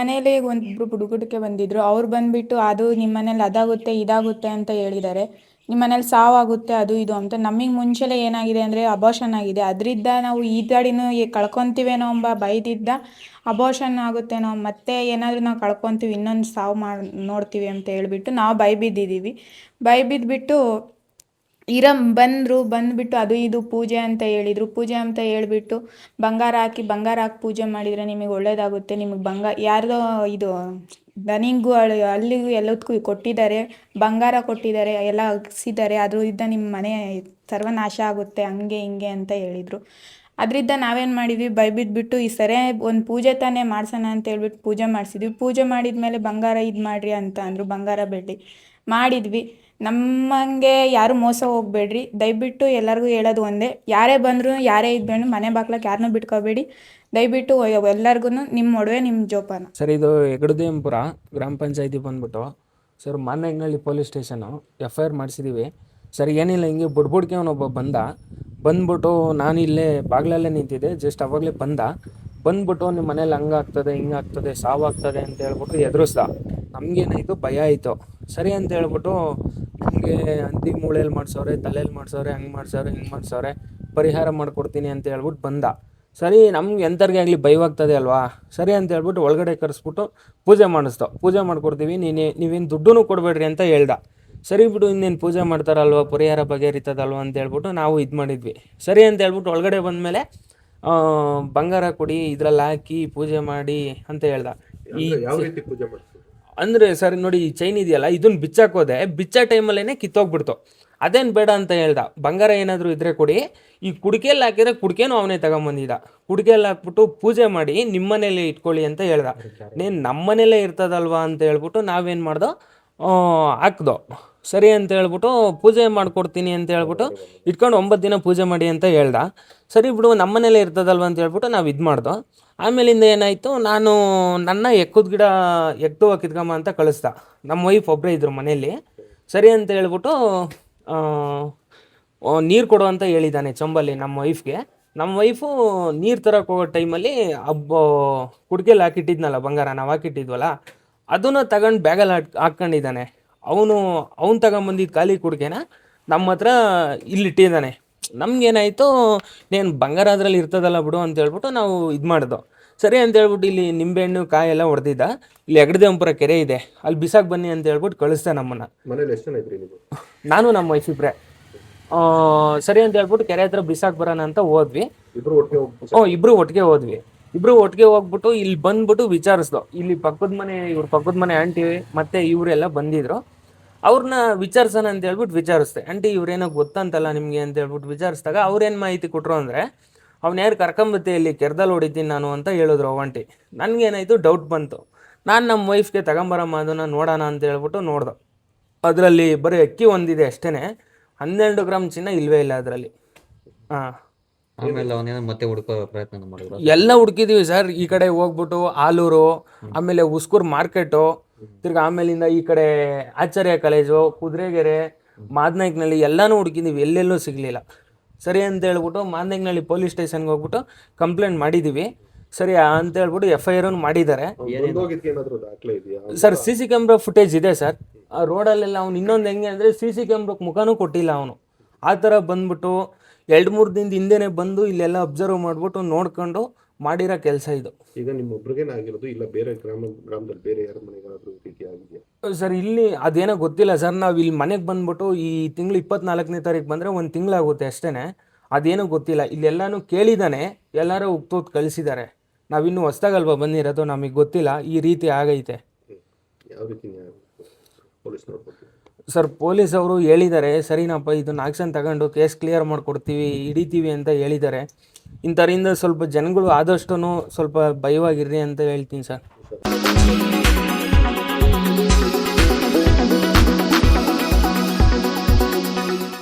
ಮನೇಲಿ ಒಂದಿಬ್ರು ಹುಡುಗರಿಗೆ ಬಂದಿದ್ರು. ಅವ್ರು ಬಂದ್ಬಿಟ್ಟು ಅದು ನಿಮ್ಮ ಮನೇಲಿ ಅದಾಗುತ್ತೆ ಇದಾಗುತ್ತೆ ಅಂತ ಹೇಳಿದ್ದಾರೆ. ನಿಮ್ಮ ಮನೇಲಿ ಸಾವಾಗುತ್ತೆ ಅದು ಇದು ಅಂತ. ನಮಗೆ ಮುಂಚೆಲೆ ಏನಾಗಿದೆ ಅಂದರೆ ಅಬೋಷನ್ ಆಗಿದೆ. ಅದರಿಂದ ನಾವು ಈ ಗಾಡಿನೂ ಕಳ್ಕೊತೀವೇನೋ ಎಂಬ ಭಯದಿಂದ ಅಬೋಷನ್ ಆಗುತ್ತೇನೋ ಮತ್ತೆ ಏನಾದರೂ ನಾವು ಕಳ್ಕೊತೀವಿ ಇನ್ನೊಂದು ಸಾವು ನೋಡ್ತೀವಿ ಅಂತ ಹೇಳ್ಬಿಟ್ಟು ನಾವು ಭಯ ಬಿದ್ದಿದ್ದೀವಿ. ಭಯ ಬಿದ್ದುಬಿಟ್ಟು ಬಂದುಬಿಟ್ಟು ಅದು ಇದು ಪೂಜೆ ಅಂತ ಹೇಳಿದರು. ಪೂಜೆ ಅಂತ ಹೇಳಿಬಿಟ್ಟು ಬಂಗಾರ ಹಾಕಿ ಪೂಜೆ ಮಾಡಿದರೆ ನಿಮಗೆ ಒಳ್ಳೇದಾಗುತ್ತೆ, ನಿಮಗೆ ಯಾರ್ದೋ ಇದು ದನಿಗೂ ಅಲ್ಲಿಗೂ ಎಲ್ಲದಕ್ಕೂ ಕೊಟ್ಟಿದ್ದಾರೆ, ಬಂಗಾರ ಕೊಟ್ಟಿದ್ದಾರೆ, ಎಲ್ಲ ಅಗಿಸಿದ್ದಾರೆ, ಅದರಿಂದ ನಿಮ್ಮ ಮನೆ ಸರ್ವನಾಶ ಆಗುತ್ತೆ ಹಂಗೆ ಹಿಂಗೆ ಅಂತ ಹೇಳಿದರು. ಅದರಿಂದ ನಾವೇನು ಮಾಡಿದ್ವಿ, ಭಯಬಿದ್ದುಬಿಟ್ಟು ಈ ಸರಿ ಒಂದು ಪೂಜೆ ತಾನೇ ಮಾಡ್ಸೋಣ ಅಂತ ಹೇಳ್ಬಿಟ್ಟು ಪೂಜೆ ಮಾಡಿಸಿದ್ವಿ. ಪೂಜೆ ಮಾಡಿದ್ಮೇಲೆ ಬಂಗಾರ ಇದು ಮಾಡಿರಿ ಅಂತ ಅಂದರು, ಬಂಗಾರ ಬೆಳ್ಳಿ ಮಾಡಿದ್ವಿ. ನಮ್ಮಂಗೆ ಯಾರು ಮೋಸ ಹೋಗಬೇಡ್ರಿ, ದಯವಿಟ್ಟು ಎಲ್ಲರಿಗೂ ಹೇಳೋದು ಒಂದೇ, ಯಾರೇ ಬಂದರೂ ಯಾರೇ ಇದ್ಬೇಡ ಮನೆ ಬಾಗ್ಲಕ್ಕೆ ಯಾರನ್ನೂ ಬಿಟ್ಕೋಬೇಡಿ, ದಯವಿಟ್ಟು ಎಲ್ಲರಿಗೂ ನಿಮ್ಮ ಒಡವೆ ನಿಮ್ಮ ಜೋಪಾನ. ಸರ್ ಇದು ಹೆಗ್ಗಡದೇಂಪುರ ಗ್ರಾಮ ಪಂಚಾಯತಿ ಬಂದ್ಬಿಟ್ಟು sir Manyanganahalli police station FIR ಮಾಡಿಸಿದ್ದೀವಿ ಸರ್. ಏನಿಲ್ಲ, ಹಿಂಗೆ ಬುಡ್ಬುಡ್ಕೆ ಅವನೊಬ್ಬ ಬಂದ್ಬಿಟ್ಟು ನಾನು ಇಲ್ಲೇ ಬಾಗ್ಲಲ್ಲೇ ನಿಂತಿದ್ದೆ, ಜಸ್ಟ್ ಅವಾಗಲೇ ಬಂದ್ಬಿಟ್ಟು ನಿಮ್ಮ ಮನೇಲಿ ಹಂಗಾಗ್ತದೆ ಹಿಂಗಾಗ್ತದೆ ಸಾವಾಗ್ತದೆ ಅಂತ ಹೇಳ್ಬಿಟ್ಟು ಎದುರಿಸ್ದ. ನಮಗೇನಾಯಿತು, ಭಯ ಆಯಿತು. ಸರಿ ಅಂತ ಹೇಳ್ಬಿಟ್ಟು ನಮಗೆ ಹಂದಿ ಮೂಳೆಯಲ್ಲಿ ಮಾಡಿಸೋರೆ, ತಲೆಯಲ್ಲಿ ಮಾಡಿಸೋರೆ, ಹಂಗೆ ಮಾಡಿಸೋರೆ ಹಿಂಗೆ ಮಾಡಿಸೋರೆ, ಪರಿಹಾರ ಮಾಡಿಕೊಡ್ತೀನಿ ಅಂತ ಹೇಳ್ಬಿಟ್ಟು ಬಂದ. ಸರಿ, ನಮ್ಗೆ ಎಂಥರ್ಗೆ ಆಗಲಿ ಭಯವಾಗ್ತದೆ ಅಲ್ವಾ, ಸರಿ ಅಂತ ಹೇಳ್ಬಿಟ್ಟು ಒಳಗಡೆ ಕರೆಸ್ಬಿಟ್ಟು ಪೂಜೆ ಪೂಜೆ ಮಾಡಿಕೊಡ್ತೀವಿ, ನೀವೇನು ದುಡ್ಡು ಕೊಡಬೇಡ್ರಿ ಅಂತ ಹೇಳ್ದ. ಸರಿ ಬಿಡು, ಇನ್ನೇನು ಪೂಜೆ ಮಾಡ್ತಾರಲ್ವ, ಪರಿಹಾರ ಬಗೆಹರಿತದಲ್ವ ಅಂತ ಹೇಳ್ಬಿಟ್ಟು ನಾವು ಇದು ಮಾಡಿದ್ವಿ. ಸರಿ ಅಂತ ಹೇಳ್ಬಿಟ್ಟು ಒಳಗಡೆ ಬಂದಮೇಲೆ ಬಂಗಾರ ಕೊಡಿ, ಇದ್ರಲ್ಲಿ ಹಾಕಿ ಪೂಜೆ ಮಾಡಿ ಅಂತ ಹೇಳ್ದ. ಅಂದರೆ ಸರ್ ನೋಡಿ, ಈ ಚೈನ್ ಇದೆಯಲ್ಲ, ಇದನ್ನ ಬಿಚ್ಚಾಕೋದೆ, ಬಿಚ್ಚೋ ಟೈಮಲ್ಲೇ ಕಿತ್ತೋಗ್ಬಿಡ್ತು. ಅದೇನು ಬೇಡ ಅಂತ ಹೇಳ್ದ. ಬಂಗಾರ ಏನಾದರೂ ಇದ್ರೆ ಕೊಡಿ, ಈ ಕುಡಿಕೆಯಲ್ಲಿ ಹಾಕಿದ್ರೆ ಕುಡಿಕೆನೂ ಅವನೇ ತಗೊಂಬಂದಿದ್ದ. ಕುಡಿಕೆಯಲ್ಲಿ ಹಾಕ್ಬಿಟ್ಟು ಪೂಜೆ ಮಾಡಿ ನಿಮ್ಮನೇಲಿ ಇಟ್ಕೊಳ್ಳಿ ಅಂತ ಹೇಳ್ದ. ನಮ್ಮ ಮನೇಲೇ ಇರ್ತದಲ್ವಾ ಅಂತ ಹೇಳ್ಬಿಟ್ಟು ನಾವೇನು ಮಾಡ್ದೋ, ಹಾಕ್ದೋ. ಸರಿ ಅಂತ ಹೇಳ್ಬಿಟ್ಟು ಪೂಜೆ ಮಾಡಿಕೊಡ್ತೀನಿ ಅಂತ ಹೇಳ್ಬಿಟ್ಟು ಇಟ್ಕೊಂಡು 9 ದಿನ ಪೂಜೆ ಮಾಡಿ ಅಂತ ಹೇಳ್ದ. ಸರಿ ಬಿಡು, ನಮ್ಮನೇಲೇ ಇರ್ತದಲ್ವ ಅಂತ ಹೇಳ್ಬಿಟ್ಟು ನಾವು ಇದು ಮಾಡ್ದೋ. ಆಮೇಲಿಂದ ಏನಾಯಿತು, ನನ್ನ ಎಕ್ಕದ ಗಿಡ ಎಕ್ದು ಕಿತ್ಕೊಂಬ ಅಂತ ಕಳಿಸ್ದ. ನಮ್ಮ ವೈಫ್ ಒಬ್ಬರೇ ಇದ್ರು ಮನೇಲಿ. ಸರಿ ಅಂತ ಹೇಳ್ಬಿಟ್ಟು ನೀರು ಕೊಡು ಅಂತ ಹೇಳಿದ್ದಾನೆ ಚಂಬಲ್ಲಿ ನಮ್ಮ ವೈಫ್ಗೆ. ನಮ್ಮ ವೈಫು ನೀರು ತರಕ್ಕೆ ಹೋಗೋ ಟೈಮಲ್ಲಿ ಕುಡ್ಕೆಲ್ಲಿ ಹಾಕಿಟ್ಟಿದ್ನಲ್ಲ ಬಂಗಾರ, ನಾವು ಹಾಕಿಟ್ಟಿದ್ವಲ್ಲ, ಅದನ್ನು ತಗೊಂಡು ಬ್ಯಾಗಲ್ಲಿ ಹಾಕ್ಕೊಂಡಿದ್ದಾನೆ. ಅವನು ತಗೊಂಬಂದಿದ್ದು ಖಾಲಿ ಕುಡ್ಕೆನ ನಮ್ಮ ಹತ್ರ ಇಲ್ಲಿಟ್ಟಿದ್ದಾನೆ. ನಮಗೇನಾಯಿತು, ನೇನು ಬಂಗಾರ ಅದರಲ್ಲಿ ಇರ್ತದಲ್ಲ ಬಿಡು ಅಂತ ಹೇಳ್ಬಿಟ್ಟು ನಾವು ಇದು ಮಾಡ್ದೋ. ಸರಿ ಅಂತ ಹೇಳ್ಬಿಟ್ಟು ಇಲ್ಲಿ ನಿಂಬೆಹಣ್ಣು ಕಾಯಿ ಎಲ್ಲ ಹೊಡೆದಿದ್ದ. ಇಲ್ಲಿ ಹೆಗ್ಗಡದೇಂಪುರ ಕೆರೆ ಇದೆ, ಅಲ್ಲಿ ಬಿಸಾಕ್ ಬನ್ನಿ ಅಂತ ಹೇಳ್ಬಿಟ್ಟು ಕಳಿಸ್ದೆ ನಮ್ಮನ್ನು. ಮನೇಲಿ ಎಷ್ಟು ಜನ ಇದ್ರಿ ನೀವು? ನಾನು ನಮ್ಮ ವೈಫ್ ಇಬ್ಬರೇ. ಸರಿ ಅಂತ ಹೇಳ್ಬಿಟ್ಟು ಕೆರೆ ಹತ್ರ ಬಿಸಾಕ್ ಬರೋಣ ಅಂತ ಹೋದ್ವಿ. ಇಬ್ರು ಒಟ್ಟಿಗೆ ಹೋದ್ವಿ. ಇಬ್ರು ಒಟ್ಟಿಗೆ ಹೋಗ್ಬಿಟ್ಟು ಇಲ್ಲಿ ಬಂದ್ಬಿಟ್ಟು ವಿಚಾರಿಸ್ದೋ. ಇಲ್ಲಿ ಇವ್ರ ಪಕ್ಕದ ಮನೆ ಆಂಟಿ ಮತ್ತೆ ಇವರೆಲ್ಲ ಬಂದಿದ್ರು. ಅವ್ರನ್ನ ವಿಚಾರಿಸೋಣ ಅಂತ ಹೇಳ್ಬಿಟ್ಟು ವಿಚಾರಿಸ್ದೆ. ಆಂಟಿ ಇವ್ರೇನೋ ಗೊತ್ತಂತಲ್ಲ ನಿಮಗೆ ಅಂತ ಹೇಳ್ಬಿಟ್ಟು ವಿಚಾರಿಸಿದಾಗ ಅವ್ರೇನು ಮಾಹಿತಿ ಕೊಟ್ಟರು ಅಂದರೆ, ಅವ್ನು ಯಾರು ಕರ್ಕೊಂಬತ್ತೆ ಇಲ್ಲಿ ಕೆರೆದಲ್ಲಿ ಹೊಡಿತೀನಿ ನಾನು ಅಂತ ಹೇಳಿದ್ರು ಅವ್ ಆಂಟಿ. ನನಗೇನಾಯಿತು, ಡೌಟ್ ಬಂತು. ನಾನು ನಮ್ಮ ವೈಫ್ಗೆ ತಗೊಂಬರಮ್ಮ ಅದನ್ನು ನೋಡೋಣ ಅಂತ ಹೇಳ್ಬಿಟ್ಟು ನೋಡ್ದೆ. ಅದರಲ್ಲಿ ಬರೀ ಅಕ್ಕಿ ಒಂದಿದೆ ಅಷ್ಟೇ, 12 ಗ್ರಾಮ್ ಚಿನ್ನ ಇಲ್ವೇ ಇಲ್ಲ ಅದರಲ್ಲಿ. ಆಮೇಲೆ ಅವನೇನೋ ಮತ್ತೆ ಹುಡುಕೋ ಪ್ರಯತ್ನ ಮಾಡಿದ್ರು. ಎಲ್ಲ ಹುಡುಕಿದೀವಿ ಸರ್. ಈ ಕಡೆ ಹೋಗ್ಬಿಟ್ಟು ಆಲೂರು, ಆಮೇಲೆ ಉಸ್ಕೂರು ಮಾರ್ಕೆಟು, ತಿರ್ಗಿ ಆಮೇಲಿಂದ ಈ ಕಡೆ ಆಚಾರ್ಯ ಕಾಲೇಜು, ಕುದುರೆಗೆರೆ, ಮಾದನಾಯಕನಹಳ್ಳಿ ಎಲ್ಲನೂ ಹುಡುಕಿದೀವಿ, ಎಲ್ಲೆಲ್ಲೂ ಸಿಗಲಿಲ್ಲ. ಸರಿ ಅಂತ ಹೇಳ್ಬಿಟ್ಟು ಮಾದನಾಯಕನಹಳ್ಳಿ ಪೊಲೀಸ್ ಸ್ಟೇಷನ್ಗೆ ಹೋಗ್ಬಿಟ್ಟು ಕಂಪ್ಲೇಂಟ್ ಮಾಡಿದ್ದೀವಿ. ಸರಿ ಅಂತ ಹೇಳ್ಬಿಟ್ಟು FIR ಮಾಡಿದ್ದಾರೆ ಸರ್. CC ಕ್ಯಾಮ್ರಾ ಫುಟೇಜ್ ಇದೆ ಸರ್. ಆ ರೋಡಲ್ಲೆಲ್ಲ ಅವ್ನು ಇನ್ನೊಂದು ಹೆಂಗೆ ಅಂದರೆ CC ಕ್ಯಾಮ್ರಾಕ್ಕೆ ಮುಖನೂ ಕೊಟ್ಟಿಲ್ಲ ಅವನು. ಆ ಥರ ಬಂದ್ಬಿಟ್ಟು 2-3 ದಿನದ ಹಿಂದೆನೇ ಬಂದು ಇಲ್ಲೆಲ್ಲ ಅಬ್ಸರ್ವ್ ಮಾಡಿಬಿಟ್ಟು ನೋಡ್ಕೊಂಡು ಮಾಡಿರೋ ಕೆಲಸ ಇದು. ಈಗ ನಿಮ್ಮೊಬ್ರಿಗೇನೆ ಆಗಿರೋದು, ಇಲ್ಲ ಬೇರೆ ಗ್ರಾಮದಲ್ಲಿ ಬೇರೆ ಯಾರ ಮನೆಗಾದ್ರೂ ರೀತಿ ಆಗಿದೆಯಾ ಸರ್? ಇಲ್ಲಿ ಅದೇನೋ ಗೊತ್ತಿಲ್ಲ ಸರ್. ನಾವು ಇಲ್ಲಿ ಮನೆಗೆ ಬಂದ್ಬಿಟ್ಟು ಈ ತಿಂಗಳು 24ನೇ ತಾರೀಕು ಬಂದರೆ 1 ತಿಂಗಳಾಗುತ್ತೆ ಅಷ್ಟೇ. ಅದೇನೋ ಗೊತ್ತಿಲ್ಲ. ಇಲ್ಲೆಲ್ಲನೂ ಕೇಳಿದ್ದಾನೆ, ಎಲ್ಲರೂ ಉಗ್ತೋದು ಕಳಿಸಿದ್ದಾರೆ. ನಾವಿನ್ನೂ ಹೊಸ್ದಾಗಲ್ವ ಬಂದಿರೋದು, ನಮಗೆ ಗೊತ್ತಿಲ್ಲ ಈ ರೀತಿ ಆಗೈತೆ. ಯಾವ ರೀತಿ ಸರ್ ಪೊಲೀಸ್ ಅವರು ಹೇಳಿದ್ದಾರೆ, ಸರಿನಪ್ಪ ಇದನ್ನು ಆಕ್ಷನ್ ತಗೊಂಡು ಕೇಸ್ ಕ್ಲಿಯರ್ ಮಾಡಿಕೊಡ್ತೀವಿ, ಹಿಡಿತೀವಿ ಅಂತ ಹೇಳಿದ್ದಾರೆ. ಇಂಥರಿಂದ ಸ್ವಲ್ಪ ಜನಗಳು ಆದಷ್ಟು ಸ್ವಲ್ಪ ಭಯವಾಗಿರ್ರಿ ಅಂತ ಹೇಳ್ತೀನಿ ಸರ್.